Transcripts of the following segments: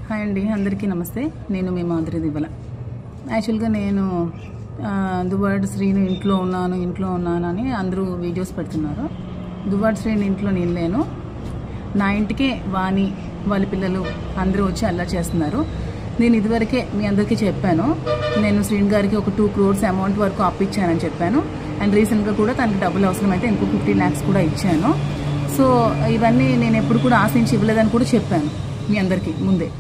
Hi అండి, అందరికీ నమస్తే. నేను మీ మాధురి దివ్వల. యాక్చువల్గా నేను దువ్వాడ శ్రీను ఇంట్లో ఉన్నాను అని అందరూ వీడియోస్ పెడుతున్నారు. దువ్వాడ శ్రీను ఇంట్లో నేను లేను. నా ఇంటికే వాణి వాళ్ళ పిల్లలు అందరూ వచ్చి అల్లరి చేస్తున్నారు. నేను ఇదివరకే మీ అందరికీ చెప్పాను, నేను శ్రీను గారికి ఒక 2 crores అమౌంట్ వరకు అప్పిచ్చానని చెప్పాను. అండ్ రీసెంట్గా కూడా తనకి డబ్బులు అవసరమైతే ఇంకో 50 lakhs కూడా ఇచ్చాను. సో ఇవన్నీ నేను ఎప్పుడు కూడా ఆశించి ఇవ్వలేదని కూడా చెప్పాను మీ అందరికీ ముందే.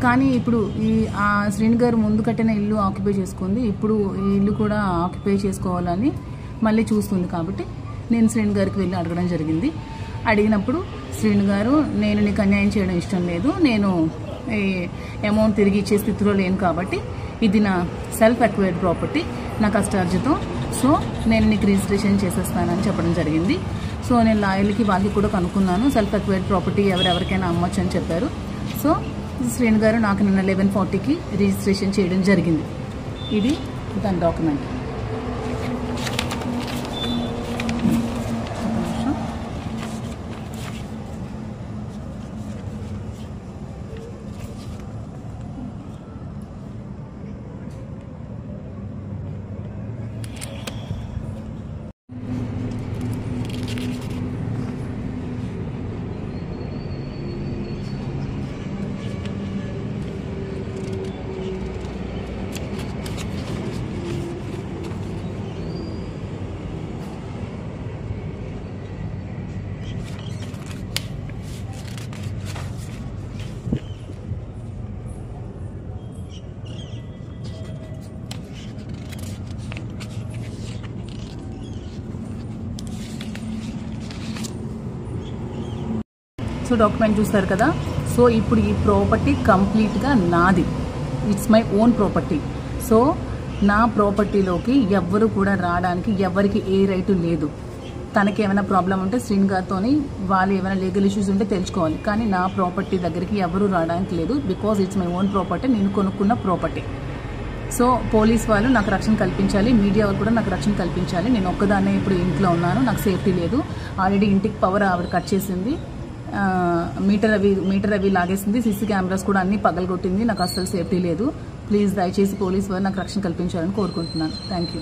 కానీ ఇప్పుడు శ్రీను గారు ముందు కట్టిన ఇల్లు ఆక్యుపై చేసుకుంది, ఇప్పుడు ఈ ఇల్లు కూడా ఆక్యుపై చేసుకోవాలని మళ్ళీ చూస్తుంది. కాబట్టి నేను శ్రీను గారికి వెళ్ళి అడగడం జరిగింది. అడిగినప్పుడు శ్రీను గారు, నేను నీకు అన్యాయం చేయడం ఇష్టం లేదు, నేను ఈ అమౌంట్ తిరిగి ఇచ్చే స్థితిలో లేను, కాబట్టి ఇది నా సెల్ఫ్ అక్వైర్డ్ ప్రాపర్టీ, నా కష్టార్జితం, సో నేను నీకు రిజిస్ట్రేషన్ చేసేస్తానని చెప్పడం జరిగింది. సో నేను లాయర్లకి వాళ్ళకి కూడా కనుక్కున్నాను, సెల్ఫ్ అక్వైర్డ్ ప్రాపర్టీ ఎవరెవరికైనా అమ్మొచ్చు అని చెప్పారు. సో శ్రీను గారు నాకు నిన్న 11:40కి రిజిస్ట్రేషన్ చేయడం జరిగింది. ఇది దాని డాక్యుమెంట్. సో డాక్యుమెంట్ చూస్తారు కదా. సో ఇప్పుడు ఈ ప్రాపర్టీ కంప్లీట్గా నాది, it's my own property. So నా ప్రాపర్టీలోకి ఎవ్వరు కూడా రావడానికి ఎవరికి ఏ రైటు లేదు. తనకి ఏమైనా ప్రాబ్లం ఉంటే శ్రీను గారితో వాళ్ళు ఏమైనా లీగల్ ఇష్యూస్ ఉంటే తెలుసుకోవాలి, కానీ నా ప్రాపర్టీ దగ్గరికి ఎవరు రావడానికి లేదు. Because it's my own property, నేను కొనుక్కున్న ప్రాపర్టీ. సో పోలీస్ వాళ్ళు నాకు రక్షణ కల్పించాలి, మీడియా వాళ్ళు కూడా నాకు రక్షణ కల్పించాలి. నేను ఒక్కదాన్నే ఇప్పుడు ఇంట్లో ఉన్నాను, నాకు సేఫ్టీ లేదు. ఆల్రెడీ ఇంటికి పవర్ ఆవిడ కట్ చేసింది, మీటర్ అవి లాగేసింది, సీసీ కెమెరాస్ కూడా అన్ని పగలగొట్టింది. నాకు అస్సలు సేఫ్టీ లేదు. ప్లీజ్ దయచేసి పోలీస్ వారు నాకు రక్షణ కల్పించాలని కోరుకుంటున్నాను. Thank you.